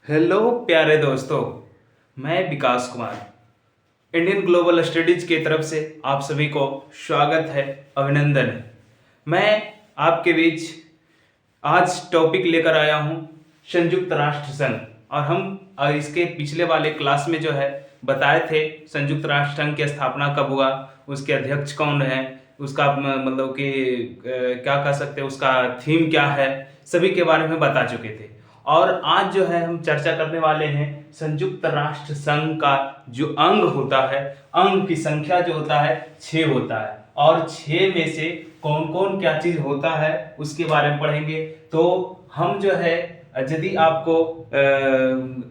Hello प्यारे दोस्तों, मैं विकास कुमार इंडियन ग्लोबल स्टडीज की तरफ से आप सभी को स्वागत है, अभिनंदन है। मैं आपके बीच आज टॉपिक लेकर आया हूं संयुक्त राष्ट्र संघ। और हम इसके पिछले वाले क्लास में जो है बताए थे संयुक्त राष्ट्र संघ की स्थापना कब हुआ, उसके अध्यक्ष कौन है, उसका मतलब कि क्या कह सकते हैं, उसका थीम क्या है, सभी के बारे में बता चुके थे। और आज जो है हम चर्चा करने वाले हैं संयुक्त राष्ट्र संघ का जो अंग होता है, अंग की संख्या जो होता है 6 होता है। और 6 में से कौन कौन क्या चीज होता है उसके बारे में पढ़ेंगे। तो हम जो है, यदि आपको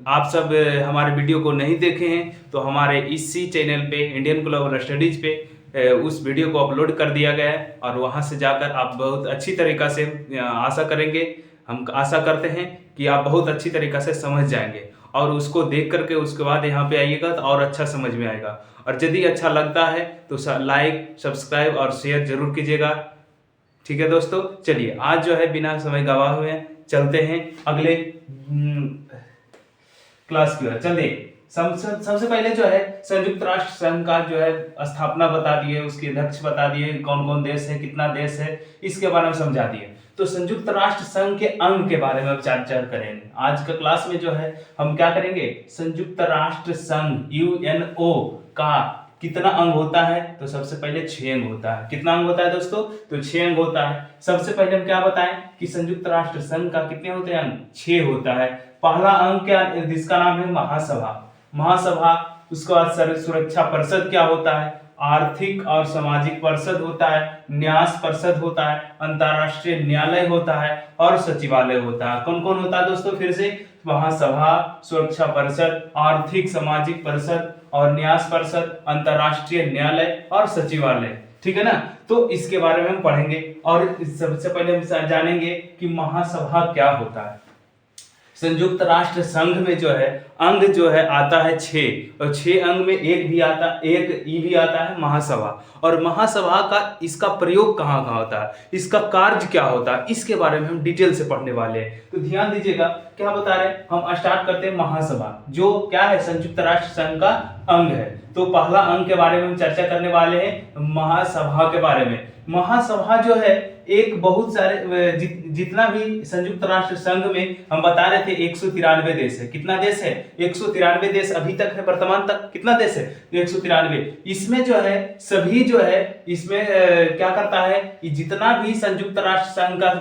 आप सब हमारे वीडियो को नहीं देखे हैं तो हमारे इसी चैनल पे इंडियन ग्लोबल स्टडीज पे उस वीडियो को अपलोड कर दिया गया है और वहां से जाकर आप बहुत अच्छी तरीका से आशा करेंगे, हम आशा करते हैं कि आप बहुत अच्छी तरीका से समझ जाएंगे और उसको देख करके उसके बाद यहाँ पे आइएगा तो और अच्छा समझ में आएगा। और यदि अच्छा लगता है तो लाइक, सब्सक्राइब और शेयर जरूर कीजिएगा। ठीक है दोस्तों, चलिए आज जो है बिना समय गवाए हुए चलते हैं अगले क्लास की ओर। चलिए सबसे पहले जो है संयुक्त राष्ट्र संघ का जो है स्थापना बता दिए, उसके अध्यक्ष बता दिए, कौन कौन देश है, कितना देश है, इसके बारे में समझा दिए। तो संयुक्त राष्ट्र संघ के अंग के बारे में अब चर्चा करेंगे। आज का क्लास में जो है हम क्या करेंगे, संयुक्त राष्ट्र संघ यूएनओ का कितना अंग होता है। तो सबसे पहले 6 अंग होता है। कितना अंग होता है दोस्तों? तो 6 अंग होता है। सबसे पहले हम क्या बताएं कि संयुक्त राष्ट्र संघ का कितने होते हैं अंग? 6 होता है। पहला अंग क्या, जिसका नाम है महासभा। महासभा, उसके बाद सुरक्षा परिषद क्या होता है, आर्थिक और सामाजिक परिषद होता है, न्यास परिषद होता है, अंतरराष्ट्रीय न्यायालय होता है और सचिवालय होता है। कौन कौन होता है दोस्तों? फिर से महासभा, सुरक्षा परिषद, आर्थिक सामाजिक परिषद और न्यास परिषद, अंतरराष्ट्रीय न्यायालय और सचिवालय। ठीक है ना? तो इसके बारे में हम पढ़ेंगे और सबसे पहले हम जानेंगे कि महासभा क्या होता है। संयुक्त राष्ट्र संघ में जो है अंग जो है आता है 6 और 6 अंग में एक ई भी आता है महासभा। और महासभा का इसका प्रयोग कहाँ कहाँ होता है, इसका कार्य क्या होता है, इसके बारे में हम डिटेल से पढ़ने वाले हैं। तो ध्यान दीजिएगा क्या बता रहे हैं। हम स्टार्ट करते हैं महासभा, जो क्या है संयुक्त राष्ट्र संघ का अंग है। तो पहला अंग के बारे में हम चर्चा करने वाले हैं महासभा के बारे में। महासभा जो है एक बहुत सारे जितना भी संयुक्त राष्ट्र संघ में हम बता रहे थे 193 देश है। कितना देश है? 193 देश अभी तक है, वर्तमान तक कितना देश है? 193। इसमें जो है सभी जो है इसमें क्या करता है कि जितना भी संयुक्त राष्ट्र संघ का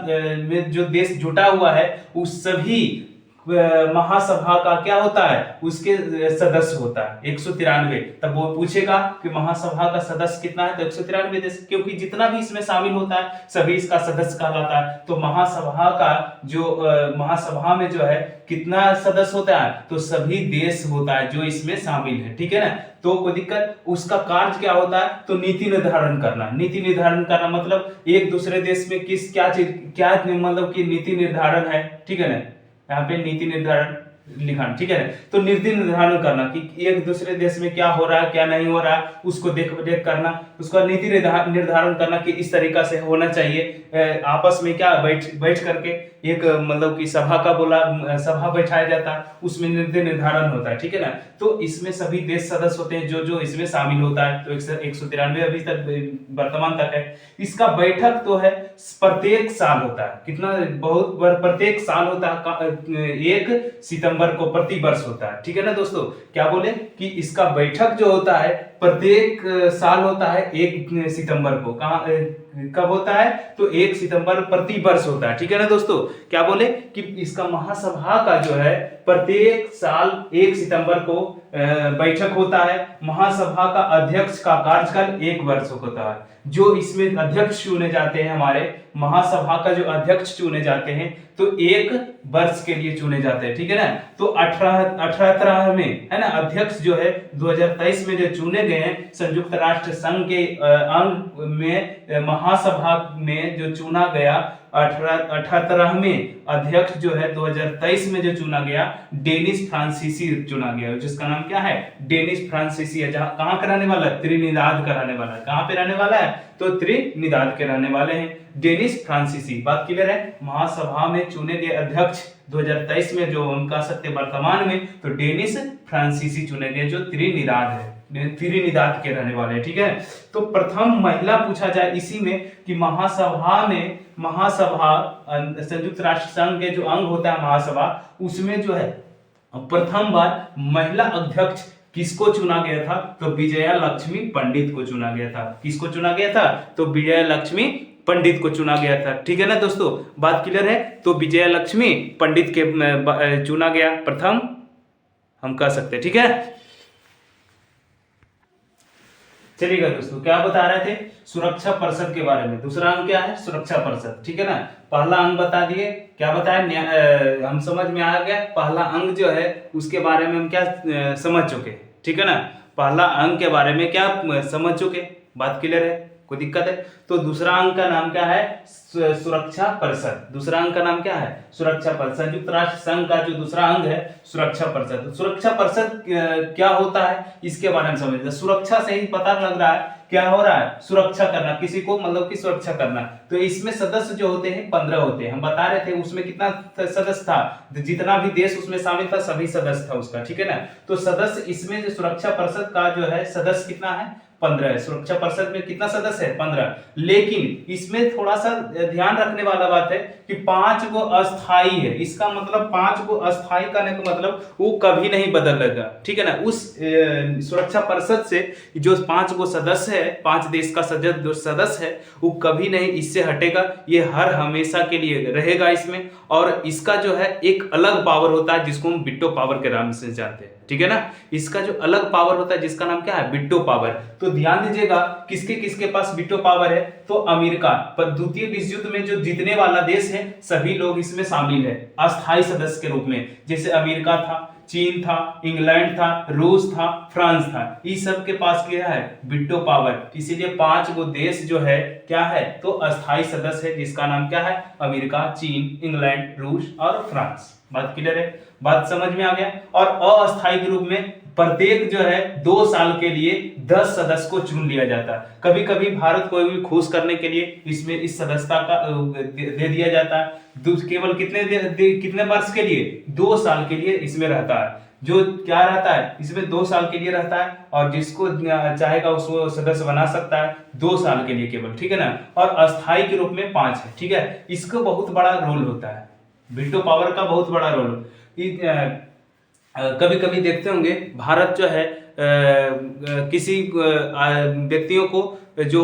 में जो देश जुटा हुआ है उस सभी महासभा का क्या होता है, उसके सदस्य होता है 193। तब वो पूछेगा कि महासभा का सदस्य कितना है, तो 193 देश, क्योंकि जितना भी इसमें शामिल होता है सभी इसका सदस्य कहलाता है। तो महासभा का जो महासभा में जो है कितना सदस्य होता है, तो सभी देश होता है जो इसमें शामिल है। ठीक है ना? तो कोई दिक्कत, उसका कार्य क्या होता है, तो नीति निर्धारण करना। नीति निर्धारण करना मतलब एक दूसरे देश में किस क्या चीज क्या मतलब कि नीति निर्धारण है। ठीक है ना? यहाँ पे नीति निर्धारण लिखा, ठीक है। तो नीति निर्धारण करना कि एक दूसरे देश में क्या हो रहा है, क्या नहीं हो रहा है, उसको देख करना, उसका नीति निर्धारण करना कि इस तरीका से होना चाहिए। आपस में क्या बैठ करके एक मतलब कि सभा बैठाया जाता है, उसमें नीति निर्धारण होता है। ठीक है ना? तो इसमें सभी देश सदस्य होते हैं जो इसमें शामिल होता है। तो 193 अभी तक वर्तमान तक है। इसका बैठक तो है प्रत्येक साल होता है। कितना? बहुत प्रत्येक साल होता है, 1 सितंबर को प्रति वर्ष होता है। ठीक है ना दोस्तों? क्या बोले कि इसका बैठक जो होता है प्रत्येक साल होता है 1 सितंबर को। कब होता है? तो 1 सितंबर प्रति वर्ष होता है। ठीक है ना दोस्तों? क्या बोले कि इसका महासभा का जो है प्रत्येक साल 1 सितंबर को बैठक होता है। महासभा का अध्यक्ष का कार्यकाल 1 वर्ष होता है। जो इसमें अध्यक्ष चुने जाते हैं, हमारे महासभा का जो अध्यक्ष चुने जाते हैं तो 1 वर्ष के लिए चुने जाते हैं। ठीक है ना? तो 18 में है ना, अध्यक्ष जो है 2023 में जो चुने गए हैं संयुक्त राष्ट्र संघ के अंग में महासभा में जो चुना गया 78वें अध्यक्ष जो है 2023 में जो चुना गया डेनिस फ्रांसीसी चुना गया, जिसका नाम क्या है डेनिस फ्रांसीसी है। जहां कहां का रहने वाला है, त्रिनिदाद का रहने वाला है। कहां पे रहने वाला है, तो त्रिनिदाद के रहने वाले हैं डेनिस फ्रांसीसी। बात क्लियर है। महासभा में चुने गए अध्यक्ष 2023 में जो हम कह सकते वर्तमान में, तो डेनिस फ्रांसीसी चुने गए जो त्रिनिदाद है, त्रिनिदाद के रहने वाले हैं। ठीक है, तो प्रथम महिला पूछा जाए इसी में कि महासभा संयुक्त राष्ट्र संघ के जो अंग होता है महासभा, उसमें जो है प्रथम बार महिला अध्यक्ष किसको चुना गया था, तो विजया लक्ष्मी पंडित को चुना गया था। किसको चुना गया था, तो विजया लक्ष्मी पंडित को चुना गया था। ठीक है ना दोस्तों, बात क्लियर है। तो विजया लक्ष्मी पंडित के चुना गया प्रथम, हम कह सकते हैं। ठीक है, चलिएगा दोस्तों, क्या बता रहे थे, सुरक्षा परिषद के बारे में। दूसरा अंग क्या है, सुरक्षा परिषद। ठीक है ना, पहला अंग बता दिए, क्या बताया, हम समझ में आ गया। पहला अंग जो है उसके बारे में हम क्या समझ चुके, ठीक है ना, पहला अंग के बारे में क्या समझ चुके, बात क्लियर है, कोई दिक्कत है। तो दूसरा अंग का नाम क्या है, सुरक्षा परिषद। दूसरा अंग का नाम क्या है, सुरक्षा परिषद। संयुक्त राष्ट्र संघ का जो दूसरा अंग है सुरक्षा परिषद। सुरक्षा परिषद क्या होता है इसके बारे में समझते हैं। सुरक्षा से ही पता लग रहा है क्या हो रहा है, सुरक्षा करना, किसी को मतलब की सुरक्षा करना। तो इसमें सदस्य जो होते हैं 15 होते हैं। हम बता रहे थे उसमें कितना सदस्य था, जितना भी देश उसमें शामिल था सभी सदस्य था उसका। ठीक है ना, तो सदस्य इसमें जो सुरक्षा परिषद का जो है सदस्य कितना है, 15 है। सुरक्षा परिषद में कितना सदस्य है, 15। लेकिन इसमें थोड़ा सा ध्यान रखने वाला बात है कि 5 गो अस्थाई है। इसका मतलब 5 गो अस्थाई करने का मतलब वो कभी नहीं बदलेगा। ठीक है ना, उस सुरक्षा परिषद से जो 5 गो सदस्य है, 5 देश का सदस्य है, वो कभी नहीं इससे हटेगा। ये हर हमेशा के लिए रहेगा इसमें। और इसका जो है एक अलग पावर होता है जिसको हम बिट्टो पावर के नाम से जानते हैं। ठीक है ना, इसका जो अलग पावर होता है जिसका नाम क्या है, बिट्टो पावर। तो ध्यान दीजिएगा किसके किसके पास बिट्टो पावर है, तो अमेरिका पर द्वितीय विश्व युद्ध में जो जीतने वाला देश है सभी लोग इसमें शामिल है अस्थायी सदस्य के रूप में। जैसे अमेरिका था, चीन था, इंग्लैंड था, रूस था, फ्रांस था, इस सब के पास क्या है, बिट्टो पावर। इसीलिए 5 गो देश जो है क्या है, तो अस्थायी सदस्य है जिसका नाम क्या है, अमेरिका, चीन, इंग्लैंड, रूस और फ्रांस। बात क्लियर है, बात समझ में आ गया। और अस्थायी के रूप में प्रत्येक जो है 2 साल के लिए 10 सदस्य को चुन लिया जाता है। कभी कभी भारत को भी खुश करने के लिए इसमें इस सदस्यता का दे दिया जाता है। केवल कितने वर्ष के लिए, 2 साल के लिए इसमें रहता है। जो क्या रहता है इसमें 2 साल के लिए रहता है, और जिसको चाहेगा उसको सदस्य बना सकता है 2 साल के लिए केवल। ठीक है ना, और अस्थायी के रूप में 5 है। ठीक है, इसका बहुत बड़ा रोल होता है, वीटो पावर का बहुत बड़ा रोल। कभी कभी देखते होंगे भारत जो है किसी व्यक्तियों को जो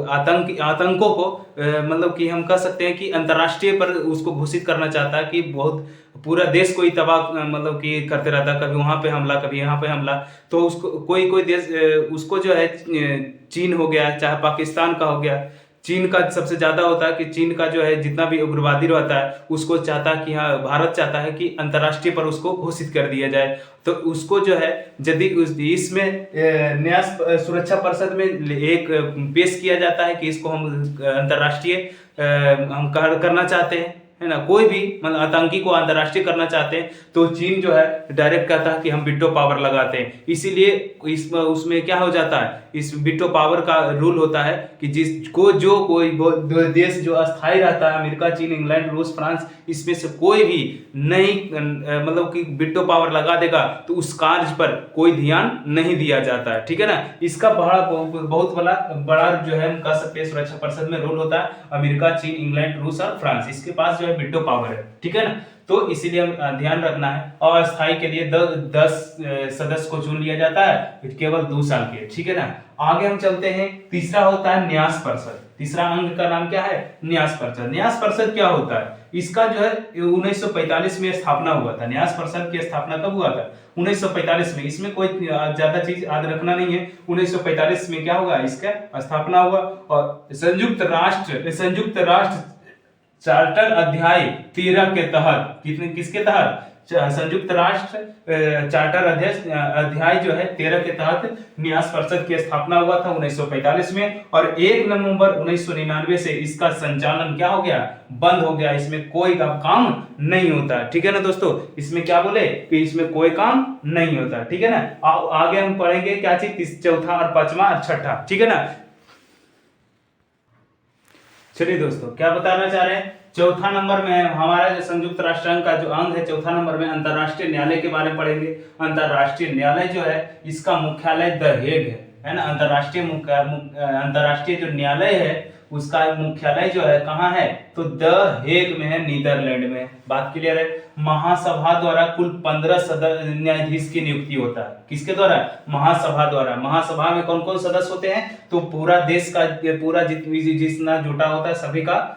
आतंकों को मतलब कि हम कह सकते हैं कि अंतर्राष्ट्रीय पर उसको घोषित करना चाहता है कि बहुत पूरा देश को ही तबाह मतलब कि करते रहता है, कभी वहां पे हमला कभी यहाँ पे हमला। तो उसको कोई देश उसको जो है चीन हो गया, चाहे पाकिस्तान का हो गया, चीन का सबसे ज्यादा होता है कि चीन का जो है जितना भी उग्रवादी रहता है उसको चाहता है कि हाँ भारत चाहता है कि अंतर्राष्ट्रीय पर उसको घोषित कर दिया जाए। तो उसको जो है यदि इसमें नया सुरक्षा परिषद में एक पेश किया जाता है कि इसको हम अंतर्राष्ट्रीय हम करना चाहते हैं, है ना, कोई भी मतलब आतंकी को अंतर्राष्ट्रीय करना चाहते हैं, तो चीन जो है डायरेक्ट कहता है कि हम वीटो पावर लगाते हैं। इसीलिए उसमें क्या हो जाता है, इस वीटो पावर का रूल होता है कि जिसको जो कोई देश जो अस्थायी रहता है, अमेरिका, चीन, इंग्लैंड, रूस, फ्रांस, इसमें से कोई भी नहीं मतलब कि वीटो पावर लगा देगा तो उस कार्य पर कोई ध्यान नहीं दिया जाता है। ठीक है ना, इसका बहुत बड़ा जो है हम कह सकते हैं सुरक्षा परिषद में रोल होता है। अमेरिका, चीन, इंग्लैंड, रूस और फ्रांस, इसके पास जो है वीटो पावर है। ठीक है ना, तो इसीलिए हम ध्यान रखना है। और अस्थायी के लिए 10 सदस्य को चुन लिया जाता है केवल 2 साल के। ठीक है ना, आगे हम चलते हैं। तीसरा होता है न्यास परिषद। तीसरा अंग का नाम क्या है, न्यास परिषद। न्यास परिषद क्या होता है, इसका जो है 1945 में स्थापना हुआ था। न्यास परिषद की स्थापना कब हुआ था, 1945 में। इसमें कोई ज्यादा चीज याद रखना नहीं है, 1945 में क्या होगा, इसका स्थापना हुआ। और संयुक्त राष्ट्र चार्टर अध्याय 13 के तहत, किसके तहत, संयुक्त राष्ट्र चार्टर अध्याय जो है 13 के तहत न्यास परिषद की स्थापना हुआ था 1945 में, और 1 नवंबर 1999 से इसका संचालन क्या हो गया, बंद हो गया। इसमें कोई काम नहीं होता, ठीक है ना दोस्तों। इसमें क्या बोले कि इसमें कोई काम नहीं होता, ठीक है ना। आगे हम पढ़ेंगे क्या चीज, चौथा और पांचवा और छठा, ठीक है ना। चलिए दोस्तों, क्या बताना चाह रहे हैं, चौथा नंबर में हमारा जो संयुक्त राष्ट्र संघ का जो अंग है, चौथा नंबर में अंतरराष्ट्रीय न्यायालय के बारे में पढ़ेंगे। अंतरराष्ट्रीय न्यायालय जो है इसका मुख्यालय द हेग है ना। अंतरराष्ट्रीय जो न्यायालय है उसका मुख्यालय जो है कहाँ है, तो द हेग में है, नीदरलैंड में। बात क्लियर है। महासभा द्वारा कुल 15 न्यायाधीश की नियुक्ति होता है। किसके द्वारा, महासभा द्वारा। महासभा में कौन कौन सदस्य होते हैं, तो पूरा देश का, पूरा जितना जुटा होता है सभी का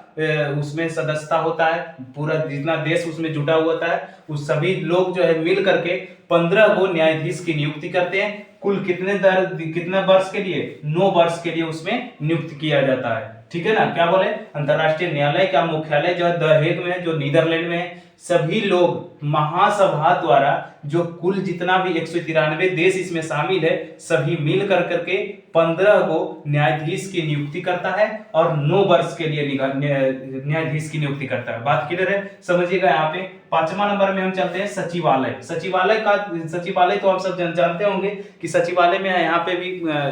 उसमें सदस्यता होता है। पूरा जितना देश उसमें जुटा हुआ होता है उस सभी लोग जो है मिल करके 15 गो न्यायाधीश की नियुक्ति करते हैं। कुल कितने वर्ष के लिए, 9 वर्ष के लिए उसमें नियुक्त किया जाता है, ठीक है ना। क्या बोले, अंतरराष्ट्रीय न्यायालय का मुख्यालय जो है द हेग में है, जो नीदरलैंड में है। सभी लोग महासभा द्वारा, जो कुल जितना भी 193 देश इसमें शामिल है, सभी मिल कर करके 15 गो न्यायाधीश की नियुक्ति करता है और 9 वर्ष के लिए न्यायाधीश की नियुक्ति करता है। बात क्लियर है, समझिएगा। यहाँ पे 5वां नंबर में हम चलते हैं सचिवालय। सचिवालय तो आप सब जानते होंगे कि सचिवालय में यहाँ पे भी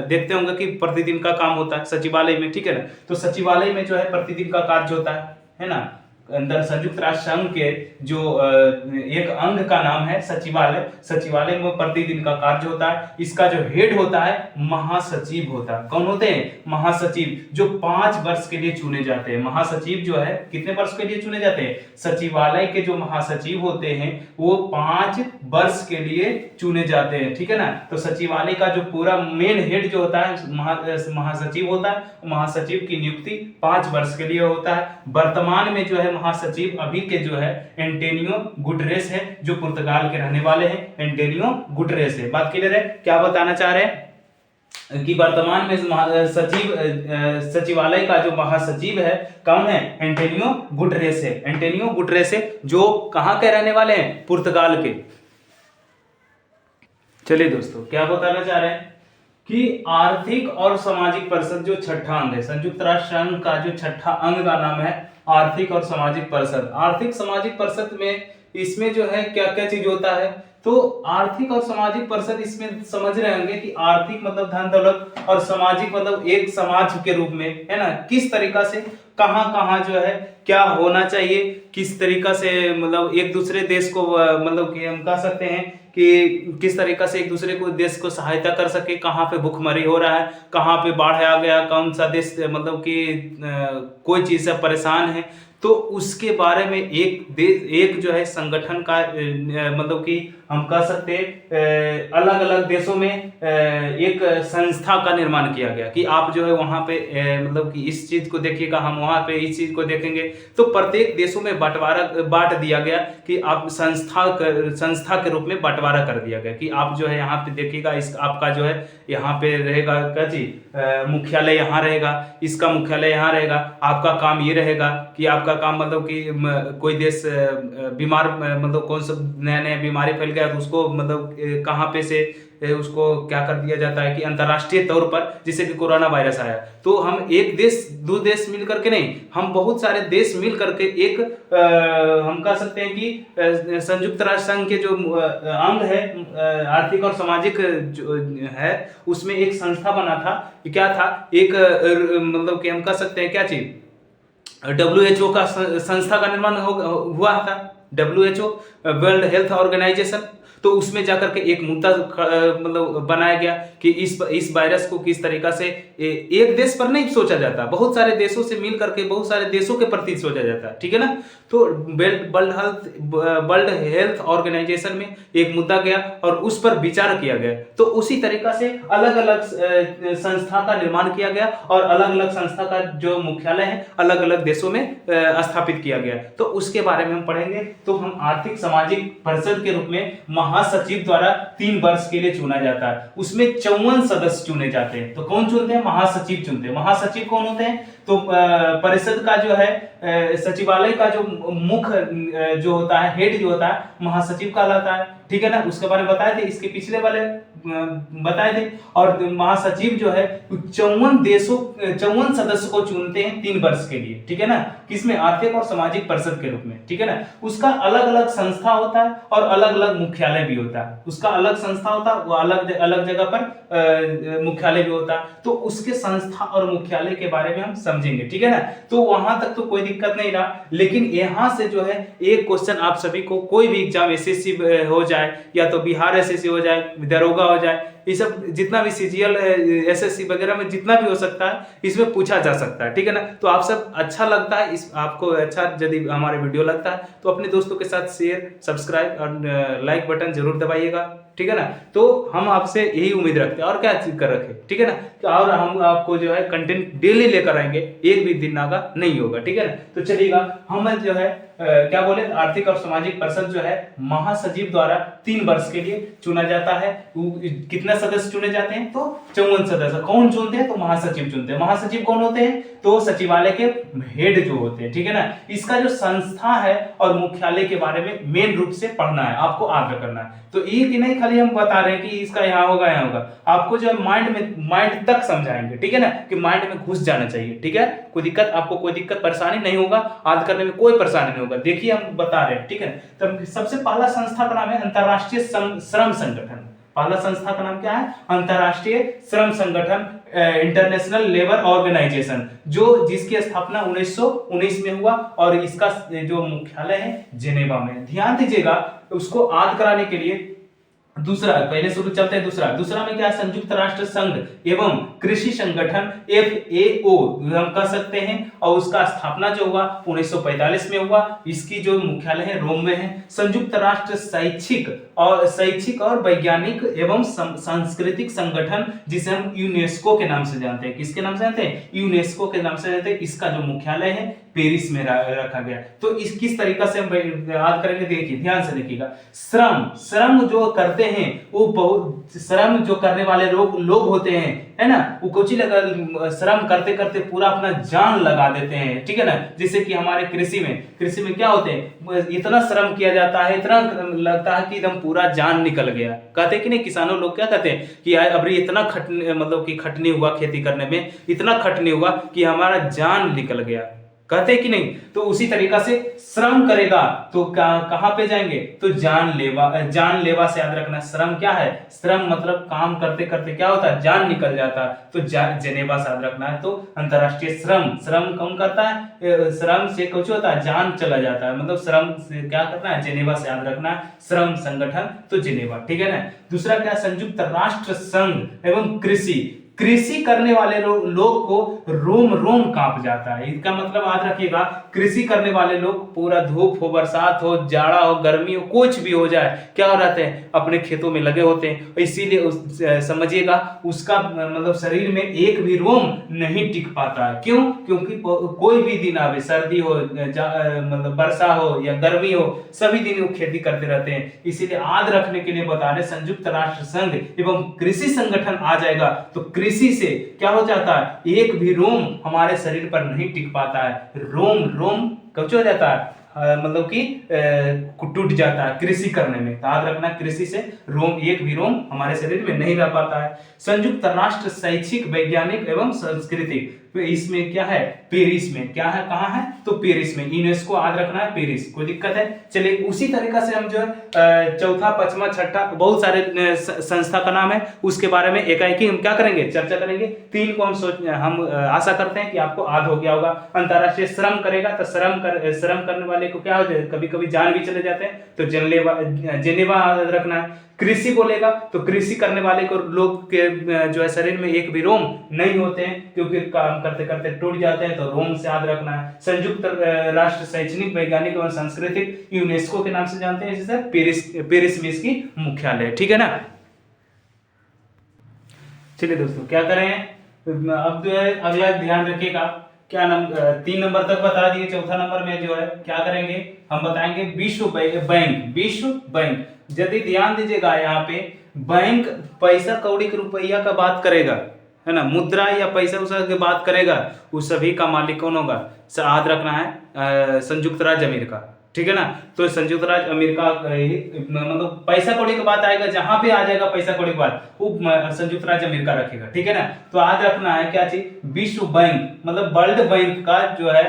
देखते होंगे कि प्रतिदिन का काम होता है सचिवालय में, ठीक है ना। तो सचिवालय में जो है प्रतिदिन का कार्य होता है ना। अंदर संयुक्त राष्ट्र संघ के जो एक अंग का नाम है सचिवालय। सचिवालय में प्रतिदिन का कार्य होता है। इसका जो हेड होता है महासचिव होता है। कौन होते हैं, महासचिव, जो 5 वर्ष के लिए चुने जाते हैं। महासचिव जो है कितने वर्ष के लिए चुने जाते हैं, सचिवालय के जो महासचिव होते हैं वो 5 वर्ष के लिए चुने जाते हैं, ठीक है ना। तो सचिवालय का जो पूरा मेन हेड जो होता है महासचिव होता है। महासचिव की नियुक्ति 5 वर्ष के लिए होता है। वर्तमान में जो है महासचिव अभी के जो है एंटोनियो गुटरेस है, जो पुर्तगाल के रहने वाले हैं। एंटोनियो गुटरेस है। बात क्लियर है। क्या बताना चाह रहे हैं कि वर्तमान में सचिवालय का जो महासचिव है कौन है, एंटोनियो गुटरेस है। एंटोनियो गुटरेस है, जो कहां के रहने वाले हैं, पुर्तगाल के। चलिए दोस्तों, क्या बताना चाह रहे हैं कि आर्थिक और सामाजिक परिषद जो छठा अंग है, संयुक्त राष्ट्र संघ का जो छठा अंग का नाम है आर्थिक और सामाजिक परिषद। आर्थिक सामाजिक परिषद में इसमें जो है क्या क्या चीज होता है, तो आर्थिक और सामाजिक परिषद इसमें समझ रहे होंगे कि आर्थिक मतलब धन दौलत और सामाजिक मतलब एक समाज के रूप में, है ना। किस तरीका से कहां कहां जो है क्या होना चाहिए, किस तरीका से मतलब एक दूसरे देश को मतलब कि हम कह सकते हैं कि किस तरीका से एक दूसरे को देश को सहायता कर सके, कहाँ पे भूखमरी हो रहा है, कहाँ पे बाढ़ आ गया, कौन सा देश मतलब कि कोई चीज से परेशान है, तो उसके बारे में एक जो है संगठन का मतलब कि हम कह सकते हैं अलग अलग देशों में एक संस्था का निर्माण किया गया कि आप जो है वहाँ पे मतलब कि इस चीज को देखिएगा, हम वहाँ पे इस चीज को देखेंगे। तो प्रत्येक देशों में बांट दिया गया कि आप संस्था के रूप में बंटवारा कर दिया गया कि आप जो है यहाँ पे देखिएगा, इस आपका जो है यहाँ पे रहेगा क्या चीज, मुख्यालय यहाँ रहेगा, इसका मुख्यालय यहाँ रहेगा, आपका काम ये रहेगा कि आपका काम मतलब कि कोई देश बीमार मतलब कौन सा नया बीमारी फैल गया तो उसको मतलब कहाँ पे से उसको क्या कर दिया जाता है कि अंतर्राष्ट्रीय तौर पर, जैसे कि कोरोना वायरस आया तो हम एक देश दो देश मिल करके नहीं, हम बहुत सारे देश मिल करके एक हम कह सकते हैं कि संयुक्त राष्ट्र संघ के जो अंग है आर्थिक और सामाजिक जो है उसमें एक संस्था बना था। क्या था, एक मतलब कि हम कह सकते हैं क्या चीज, WHO का संस्था का निर्माण हुआ था। WHO वर्ल्ड हेल्थ ऑर्गेनाइजेशन, तो उसमें जाकर के एक मुद्दा मतलब बनाया गया कि इस वायरस को किस तरीका से एक देश पर नहीं सोचा जाता, बहुत सारे देशों से मिल करके बहुत सारे देशों के प्रति सोचा जाता है, ठीक है ना। तो वर्ल्ड हेल्थ ऑर्गेनाइजेशन में एक मुद्दा गया और उस पर विचार किया गया। तो उसी तरीका से अलग अलग संस्था का निर्माण किया गया और अलग अलग संस्था का जो मुख्यालय है अलग अलग देशों में स्थापित किया गया। तो उसके बारे में हम पढ़ेंगे। तो हम आर्थिक सामाजिक परिषद के रूप में महासचिव द्वारा 3 वर्ष के लिए चुना जाता है। उसमें 54 सदस्य चुने जाते हैं। तो कौन चुनते हैं, महासचिव चुनते हैं। महासचिव कौन होते हैं, तो परिषद का जो है सचिवालय का जो मुख्य जो होता है, हेड जो होता है, महासचिव कहलाता है, ठीक है ना। उसके बारे में बताए थे, इसके पिछले वाले बताए थे। और महासचिव जो है 54 सदस्य को चुनते हैं 3 वर्ष के लिए, ठीक है ना, किसमें, आर्थिक और सामाजिक परिषद के रूप में, ठीक है ना। उसका अलग अलग संस्था होता है और अलग अलग मुख्यालय भी होता है। उसका अलग संस्था होता है, वो अलग अलग जगह पर मुख्यालय भी होता है। तो उसके संस्था और मुख्यालय के बारे में हम समझेंगे, ठीक है ना। तो वहां तक तो कोई दिक्कत नहीं रहा, लेकिन यहां से जो है एक क्वेश्चन आप सभी को, कोई भी एग्जाम एसएससी हो जाए या तो बिहार एसएससी हो जाए, दरोगा हो जाए, ये सब जितना भी सीजीएल एसएससी वगैरह में जितना भी हो सकता है, इसमें पूछा जा सकता है, ठीक है ना। तो आप सब अच्छा लगता है, इस आपको अच्छा यदि हमारे वीडियो लगता है तो अपने दोस्तों के साथ शेयर, सब्सक्राइब और लाइक बटन जरूर दबाइएगा, ठीक है ना। तो हम आपसे यही उम्मीद रखते हैं, और क्या चीज कर रखे, ठीक है ना। और हम आपको जो है कंटेंट डेली लेकर आएंगे, एक भी दिन नागा नहीं होगा, ठीक है ना। तो चलिएगा, हम जो है क्या बोले, आर्थिक और सामाजिक परिषद जो है महासचिव द्वारा 3 वर्ष के लिए चुना जाता है। कितने सदस्य चुने जाते हैं, तो 54 सदस्य। कौन चुनते हैं, तो महासचिव चुनते हैं। महासचिव कौन होते हैं, तो सचिवालय के हेड जो होते हैं, ठीक है ना। इसका जो संस्था है और मुख्यालय के बारे में मेन रूप से पढ़ना है, आपको आगे करना है। तो एक ही नहीं खाली हम बता रहे हैं कि इसका यहाँ होगा, यहाँ होगा, आपको जो है माइंड तक समझाएंगे, ठीक है ना, कि माइंड में घुस जाना चाहिए, ठीक है। कोई दिक्कत, आपको कोई दिक्कत परेशानी नहीं होगा, याद करने में कोई परेशानी नहीं होगा। देखिए हम बता रहे हैं, ठीक है। तो सबसे पहला संस्था का नाम है अंतरराष्ट्रीय श्रम संगठन। पहला संस्था का नाम क्या है, अंतरराष्ट्रीय श्रम संगठन, इंटरनेशनल लेबर ऑर्गेनाइजेशन, जो जिसकी स्थापना 1919 में हुआ और इसका जो मुख्यालय है जेनेवा में। ध्यान दीजिएगा, उसको याद कराने के लिए दूसरा, पहले शुरू चलते हैं दूसरा में क्या है, संयुक्त राष्ट्र संघ एवं कृषि संगठन, FAO हम कह सकते हैं। और उसका स्थापना जो हुआ 1945 में हुआ। इसकी जो मुख्यालय है रोम में है। संयुक्त राष्ट्र शैक्षिक और वैज्ञानिक एवं सांस्कृतिक संगठन, जिसे हम यूनेस्को के नाम से जानते हैं। किसके नाम से जानते हैं, यूनेस्को के नाम से जानते हैं। इसका जो मुख्यालय है पेरिस में रखा गया। तो इस किस तरीका से हम याद करेंगे, देखिए ध्यान से देखिएगा। श्रम जो करते हैं, वो बहुत श्रम जो करने वाले लोग होते हैं, है ना, वो कुछ लगा श्रम करते करते पूरा अपना जान लगा देते हैं, ठीक है ना। जैसे कि हमारे कृषि में क्या होते हैं, इतना श्रम किया जाता है, इतना लगता है कि एकदम पूरा जान निकल गया। कहते हैं कि नहीं, किसानों लोग क्या कहते हैं कि अभी इतना खटनी हुआ खेती करने में, इतना खटनी हुआ कि हमारा जान निकल गया, कहते हैं कि नहीं। तो उसी तरीका से श्रम करेगा तो कहां पे जाएंगे, तो जानलेवा से याद रखना। श्रम क्या है, श्रम मतलब काम करते करते क्या होता है, जान निकल जाता है, तो जेनेवा से याद रखना है। तो अंतरराष्ट्रीय श्रम कौन करता है, श्रम से कुछ होता है, जान चला जाता है, मतलब श्रम से क्या करना है, जेनेवा से याद रखना है। श्रम संगठन तो जेनेवा, ठीक है ना। दूसरा क्या, संयुक्त राष्ट्र संघ एवं कृषि करने वाले लोग को रोम कांप जाता है। इसका मतलब याद रखिएगा, कृषि करने वाले लोग पूरा धूप हो, बरसात हो, जाड़ा हो, गर्मी हो, कुछ भी हो जाए, क्या हो रहते हैं, अपने खेतों में लगे होते हैं। इसीलिए समझिएगा, उसका मतलब शरीर में एक भी रोम नहीं टिक पाता है। क्यों, क्योंकि कोई भी दिन आवे, सर्दी हो, मतलब वर्षा हो या गर्मी हो, सभी दिन वो खेती करते रहते हैं। इसीलिए याद रखने के लिए बता रहे, संयुक्त राष्ट्र संघ एवं कृषि संगठन आ जाएगा तो कृषि से क्या हो जाता है, एक भी रोम हमारे शरीर पर नहीं टिक पाता है। रोम कब हो जाता है, मतलब कि टूट जाता है कृषि करने में। याद रखना, कृषि से एक भी रोम हमारे शरीर में नहीं रह पाता है। संयुक्त राष्ट्र शैक्षिक, वैज्ञानिक एवं सांस्कृतिक, इसमें क्या है, पेरिस में, क्या है, कहां है, तो पेरिस में। यूनेस्को याद रखना है, पेरिस। कोई दिक्कत है, चलिए उसी तरीका से हम जो है चौथा, पांचवा, छठा, बहुत सारे संस्था का नाम है, उसके बारे में एकाएकी हम क्या करेंगे, चर्चा करेंगे। 3 को हम आशा करते हैं कि आपको याद हो गया होगा। अंतरराष्ट्रीय श्रम करेगा तो श्रम करने वाले को क्या हो जाए, कभी कभी जान भी चले जाते हैं, तो जेनेवा याद रखना है। कृषि बोलेगा तो कृषि करने वाले को लोग के जो है शरीर में एक भी रोम नहीं होते हैं, क्योंकि काम करते करते टूट जाते हैं, तो रोम से याद रखना है। संयुक्त राष्ट्र शैक्षणिक, वैज्ञानिक एवं सांस्कृतिक, यूनेस्को के नाम से जानते हैं, जैसे पेरिस में इसकी मुख्यालय है, ठीक है ना। चलिए दोस्तों, क्या करें अब जो है अगला ध्यान रखिएगा, क्या 3 नंबर तक बता दिए। चौथा नंबर में जो है क्या करेंगे, हम बताएंगे विश्व बैंक। यदि ध्यान दीजिएगा, यहाँ पे बैंक पैसा कौड़ी के रुपया का बात करेगा, है ना, मुद्रा या पैसा उसा की बात करेगा, उस सभी का मालिक कौन होगा, याद रखना है संयुक्त राज्य अमेरिका, ठीक है ना। तो संयुक्त राज्य अमेरिका मतलब पैसा कौड़ी की बात आएगा, जहां पे आ जाएगा पैसा कौड़ी की बात, वो संयुक्त राज्य अमेरिका रखेगा, ठीक है ना। तो याद रखना है क्या चीज, विश्व बैंक मतलब वर्ल्ड बैंक का जो है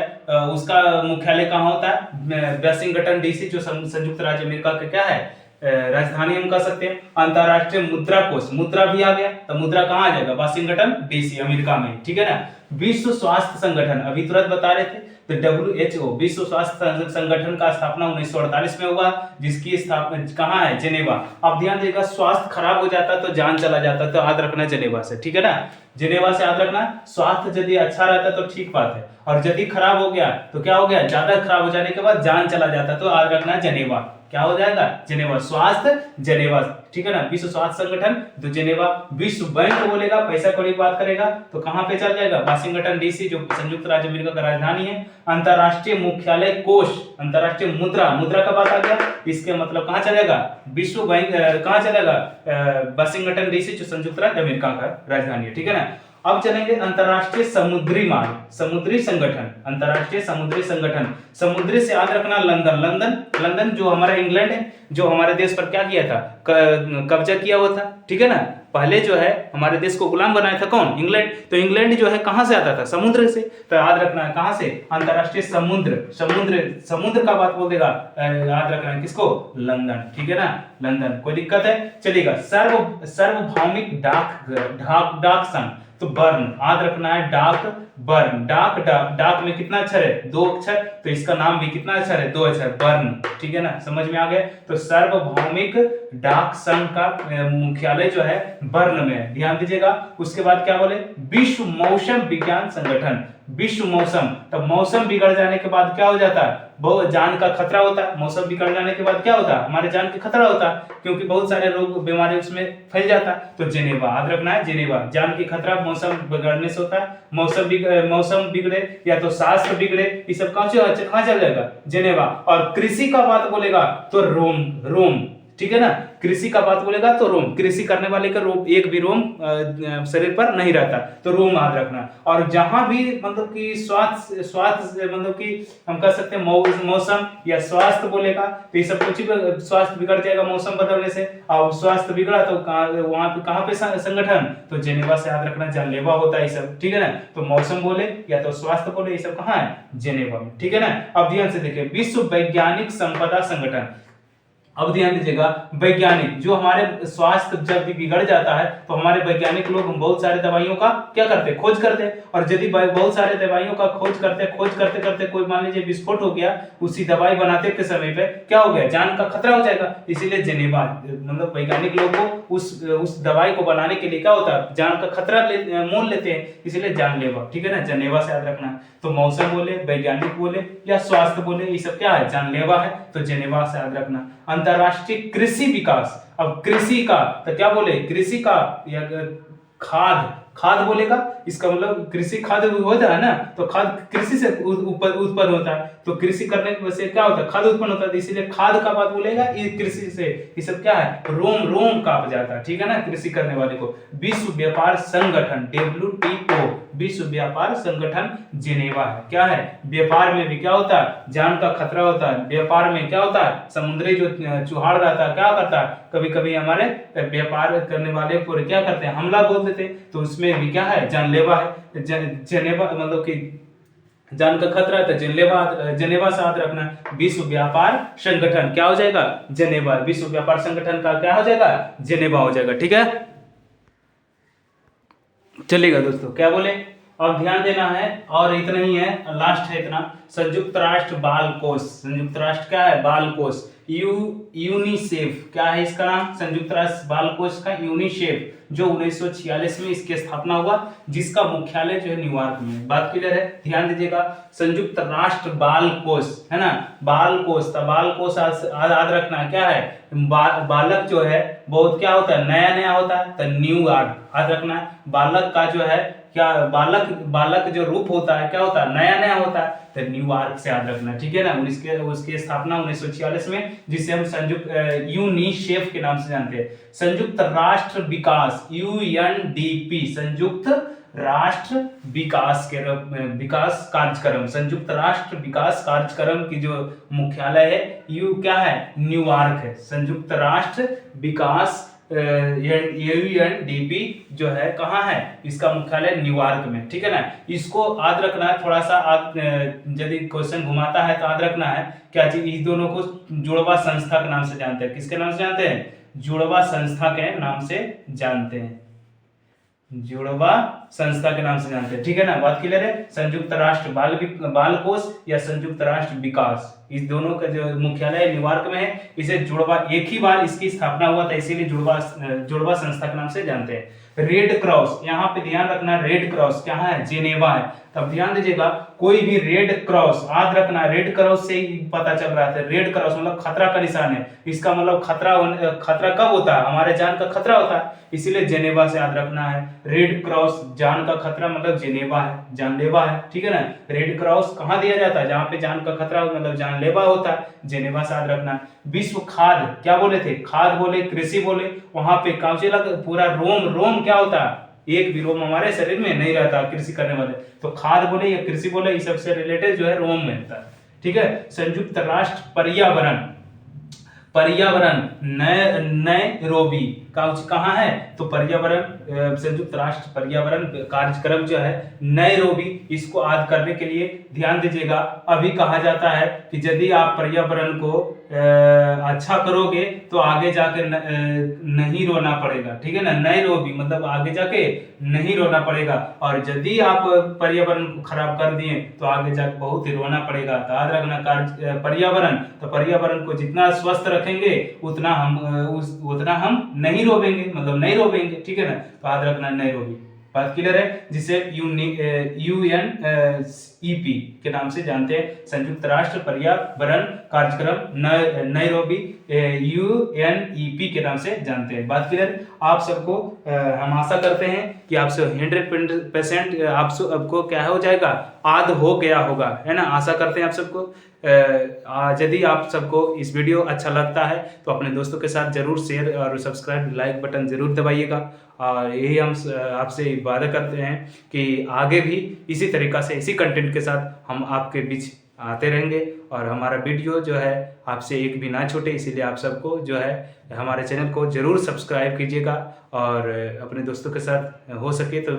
उसका मुख्यालय कहाँ होता है, वाशिंगटन डीसी, जो संयुक्त राज्य अमेरिका का क्या है राजधानी हम कह सकते हैं। अंतरराष्ट्रीय मुद्रा कोष, मुद्रा भी आ गया, तो मुद्रा कहाँ आ जाएगा, वाशिंगटन डीसी अमेरिका में, ठीक है ना। विश्व स्वास्थ्य संगठन अभी तुरंत बता रहे थे, तो WHO विश्व स्वास्थ्य संगठन का स्थापना 1948 में हुआ, जिसकी स्थापना कहाँ है, जेनेवा। अब ध्यान देगा, स्वास्थ्य खराब हो जाता तो जान चला जाता, तो याद रखना जेनेवा से, ठीक है ना। जेनेवा से याद रखना, स्वास्थ्य यदि अच्छा रहता तो ठीक बात है, और यदि खराब हो गया तो क्या हो गया, ज्यादा खराब हो जाने के बाद जान चला जाता, तो याद रखना जेनेवा, क्या हो जाएगा, जेनेवा, स्वास्थ्य जेनेवा, ठीक है ना। विश्व स्वास्थ्य संगठन तो जेनेवा। विश्व बैंक बोलेगा, पैसा कौड़ी की बात करेगा तो कहां पे चल जाएगा, वाशिंगटन डीसी, जो संयुक्त राज्य अमेरिका का राजधानी है। अंतरराष्ट्रीय मुख्यालय कोष, अंतरराष्ट्रीय मुद्रा, मुद्रा का बात आ गया, इसके मतलब कहां चलेगा, विश्व बैंक, कहां चलेगा, वाशिंगटन डीसी, जो संयुक्त राज्य अमेरिका का राजधानी है, ठीक है ना। अब चलेंगे अंतरराष्ट्रीय समुद्री मार्ग, समुद्री संगठन, अंतरराष्ट्रीय समुद्री संगठन, समुद्री से याद रखना लंदन, लंदन, लंदन जो हमारा इंग्लैंड है, जो हमारे देश पर क्या किया था, कब्जा किया हुआ था, ठीक है ना। पहले जो है हमारे देश को गुलाम बनाया था कौन, इंग्लैंड। तो इंग्लैंड जो है कहां से आता था, समुद्र से, तो याद रखना है कहां से, अंतरराष्ट्रीय समुद्र, समुद्र, समुद्र का बात बोल देगा, याद रखना है किसको, लंदन, ठीक है ना, लंदन। कोई दिक्कत है, चलेगा। सार्वभौमिक डाक संघ, तो बर्न, याद रखना है डाक, बर्न, डाक, डाक में कितना अक्षर है, 2 अक्षर, तो इसका नाम भी कितना अक्षर है, 2 अक्षर, बर्न, ठीक है ना, समझ में आ गया। तो सार्वभौमिक डाक संघ का मुख्यालय जो है बर्न में है, ध्यान दीजिएगा। उसके बाद क्या बोले, विश्व मौसम विज्ञान संगठन, विश्व मौसम, तब मौसम बिगड़ जाने के बाद क्या हो जाता है, बहुत जान का खतरा होता है, मौसम बिगड़ जाने के बाद क्या होता है, हमारे जान का खतरा होता है, क्योंकि बहुत सारे रोग बीमारी उसमें फैल जाता है। तो जेनेवा, याद रखना है जेनेवा, जान की खतरा मौसम बिगड़ने से होता है, मौसम बिगड़े या तो स्वास्थ्य बिगड़े, ये सब कहां चल जाएगा, जेनेवा। और कृषि का बात बोलेगा तो रोम, रोम, ठीक है ना, कृषि का बात बोलेगा तो रोम, कृषि करने वाले का रोम, एक भी रोम शरीर पर नहीं रहता, तो रोम याद रखना। और जहां भी मतलब कि स्वास्थ्य मतलब कि हम कह सकते हैं मौसम या स्वास्थ्य बोलेगा, तो ये सब कुछ स्वास्थ्य बिगड़ जाएगा मौसम बदलने से, और स्वास्थ्य बिगड़ा तो वहां पे कहां पे संगठन, तो जेनेवा से याद रखना, जानलेवा होता है ये सब, ठीक है ना। तो मौसम बोले या तो स्वास्थ्य बोले, ये सब कहां है, जेनेवा में, ठीक है ना। अब ध्यान से देखिए, विश्व वैज्ञानिक संपदा संगठन, अब ध्यान दीजिएगा, वैज्ञानिक जो हमारे स्वास्थ्य जब भी बिगड़ जाता है तो हमारे वैज्ञानिक लोग बहुत सारे दवाइयों का क्या करते हैं, खोज करते हैं, और यदि बहुत सारे दवाइयों का खोज करते करते कोई मान लीजिए विस्फोट हो गया उसी दवाई बनाते के समय पे, क्या हो गया, जान का खतरा हो जाएगा। इसीलिए जेनेवा मतलब वैज्ञानिक लोग को उस दवाई को बनाने के लिए क्या होता है, जान का खतरा मोल लेते हैं, इसीलिए जानलेवा, ठीक है ना, जेनेवा से याद रखना। तो मौसम बोले, वैज्ञानिक बोले या स्वास्थ्य बोले, ये सब क्या है, जानलेवा है, तो जेनेवा से याद रखना। अंतरराष्ट्रीय कृषि विकास, अब कृषि का तो क्या बोले, कृषि का या खाद, खाद बोलेगा, इसका मतलब कृषि खाद होता है ना, तो खाद कृषि से उत्पन्न होता है, तो कृषि करने की वजह से क्या होता है, खाद उत्पन्न होता है, इसीलिए खाद का बात बोलेगा, ये कृषि से, ये सब क्या है, रोम, रोम कांप जाता है, ठीक है ना, कृषि करने वाले को। विश्व व्यापार संगठन WTO, विश्व व्यापार संगठन जेनेवा है, क्या है, व्यापार में भी क्या होता है, जान का खतरा होता है, व्यापार में क्या होता है, समुद्री जो चुहाड़ रहता है क्या करता है, कभी कभी हमारे व्यापार करने वाले को क्या करते हैं, हमला बोल देते, तो उसमें भी क्या है, जानलेवा है, जेनेवा मतलब कि जान का खतरा है, तो जेनेवा से याद रखना। विश्व व्यापार संगठन क्या हो जाएगा, जेनेवा, विश्व व्यापार संगठन का क्या हो जाएगा, जेनेवा हो जाएगा, ठीक है। चलेगा दोस्तों, क्या बोले, और ध्यान देना है, और इतना ही है, लास्ट है इतना, संयुक्त राष्ट्र बाल कोष, संयुक्त राष्ट्र क्या है, बाल कोष, यूनिसेफ, क्या है इसका नाम, संयुक्त राष्ट्र बाल कोष का यूनिसेफ, जो 1946 में इसकी स्थापना हुआ, जिसका मुख्यालय जो है न्यूयॉर्क में। बात क्लियर है, ध्यान दीजिएगा, संयुक्त राष्ट्र बाल कोष है ना, बाल कोष, तो बाल कोष याद रखना क्या है, बालक जो है बहुत क्या होता है, नया नया होता है, तो न्यू याद रखना है, बालक का जो है क्या बालक बालक जो रूप होता है क्या होता है, नया नया होता है, तो न्यूयॉर्क से याद रखना, ठीक है ना। उसकी स्थापना 1946 में, जिसे हम संयुक्त यूनिसेफ के नाम से जानते हैं, संयुक्त राष्ट्र विकास UNDP, संयुक्त राष्ट्र विकास कार्यक्रम, संयुक्त राष्ट्र विकास कार्यक्रम की जो मुख्यालय है क्या है, न्यूयॉर्क है। संयुक्त राष्ट्र विकास UNDP जो है कहाँ है, इसका मुख्यालय न्यूयॉर्क में, ठीक है ना। इसको याद रखना है, थोड़ा सा यदि क्वेश्चन घुमाता है तो याद रखना है क्या चीज, इस दोनों को जुड़वा संस्था के नाम से जानते हैं। किसके नाम से जानते हैं, जुड़वा संस्था के नाम से जानते हैं, जुड़वा संस्था के नाम से जानते हैं, ठीक है ना। बात क्लियर है। संयुक्त राष्ट्र बाल कोष या संयुक्त राष्ट्र विकास, इस दोनों का जो मुख्यालय न्यूयॉर्क में है, इसे जुड़वा, एक ही बार इसकी स्थापना हुआ था, इसीलिए जुड़वा संस्था के नाम से जानते हैं। रेड क्रॉस, यहाँ पे ध्यान रखना, रेड क्रॉस कहाँ है, जेनेवा है। तब ध्यान दीजिएगा, कोई भी रेड क्रॉस याद रखना, रेड क्रॉस से ही पता चल रहा था, रेड क्रॉस मतलब खतरा का निशान है। इसका मतलब खतरा कब होता है, हमारे जान का खतरा होता है, इसीलिए जेनेवा से याद रखना है। रेड क्रॉस, जान का खतरा मतलब जेनेवा है, जानलेवा है, ठीक है ना। रेड क्रॉस कहाँ दिया जाता है, जहाँ पे जान का खतरा मतलब जानलेवा होता है, जेनेवा से याद रखना है। विश्व खाद्य क्या बोले थे, खाद्य बोले, कृषि बोले, वहां पे पूरा रोम क्या होता है, एक भी रोम हमारे शरीर में नहीं रहता कृषि करने वाले, तो खाद्य बोले या कृषि बोले, इस सबसे रिलेटेड जो है रोम में होता है, ठीक है। संयुक्त राष्ट्र पर्यावरण नैरोबी कहाँ है, तो पर्यावरण संयुक्त राष्ट्र पर्यावरण कार्यक्रम जो है नैरोबी, इसको याद करने के लिए ध्यान दीजिएगा। अभी कहा जाता है कि यदि आप पर्यावरण को अच्छा करोगे तो आगे जाके नहीं रोना पड़ेगा, ठीक है ना। नैरोबी मतलब आगे जाके नहीं रोना पड़ेगा, और यदि आप पर्यावरण को खराब कर दिए तो आगे जाके बहुत ही रोना पड़ेगा। तो याद रखना पर्यावरण, तो पर्यावरण को जितना स्वस्थ रखेंगे उतना हम नहीं रोवेंगे, मतलब नहीं रोवेंगे, ठीक है ना। तो याद रखना नैरोबी, बात क्लियर है, जिसे UNEP के नाम से जानते हैं, संयुक्त राष्ट्र पर्यावरण कार्यक्रम नैरोबी UNEP के नाम से जानते हैं। बात क्लियर, आप सबको हम आशा करते हैं कि आप सब 100% आप सबको क्या हो जाएगा, आद हो गया होगा, है ना। आशा करते हैं आप सबको। यदि आप सबको इस वीडियो अच्छा लगता है तो अपने दोस्तों के साथ जरूर शेयर और सब्सक्राइब लाइक बटन जरूर दबाइएगा, और यही हम आपसे वादा करते हैं कि आगे भी इसी तरीका से इसी कंटेंट के साथ हम आपके बीच आते रहेंगे, और हमारा वीडियो जो है आपसे एक भी ना छूटे, इसीलिए आप सबको जो है हमारे चैनल को जरूर सब्सक्राइब कीजिएगा, और अपने दोस्तों के साथ हो सके तो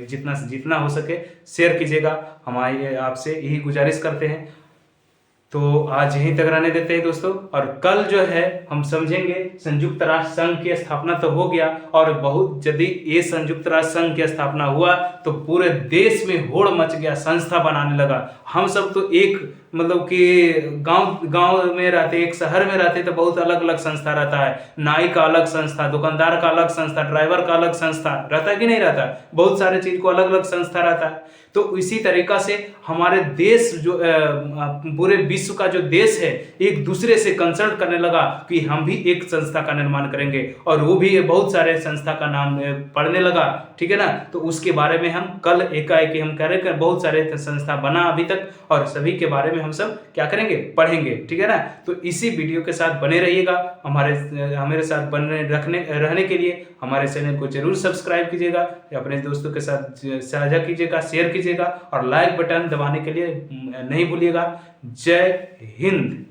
जितना हो सके शेयर कीजिएगा। हमारे आपसे यही गुजारिश करते हैं। तो आज यहीं तक रहने देते हैं दोस्तों, और कल जो है हम समझेंगे संयुक्त राष्ट्र संघ की स्थापना तो हो गया, और बहुत यदि ये संयुक्त राष्ट्र संघ की स्थापना हुआ तो पूरे देश में होड़ मच गया, संस्था बनाने लगा। हम सब तो एक मतलब कि गांव में रहते, एक शहर में रहते, तो बहुत अलग अलग संस्था रहता है, नाई का अलग संस्था, दुकानदार का अलग संस्था, ड्राइवर का अलग संस्था रहता है कि नहीं रहता, बहुत सारे चीज को अलग अलग संस्था रहता है। तो इसी तरीका से हमारे देश जो पूरे विश्व का जो देश है एक दूसरे से कंसल्ट करने लगा कि हम भी एक संस्था का निर्माण करेंगे, और वो भी बहुत सारे संस्था का नाम पढ़ने लगा, ठीक है ना। तो उसके बारे में हम कल एकाएक हम कह रहे हैं, बहुत सारे संस्था बना अभी तक, और सभी के बारे में हम सब क्या करेंगे, पढ़ेंगे, ठीक है ना। तो इसी वीडियो के साथ बने रहिएगा, हमारे साथ रहने के लिए हमारे चैनल को जरूर सब्सक्राइब कीजिएगा, अपने दोस्तों के साथ साझा कीजिएगा, शेयर कीजिएगा, और लाइक बटन दबाने के लिए नहीं भूलिएगा। जय हिंद।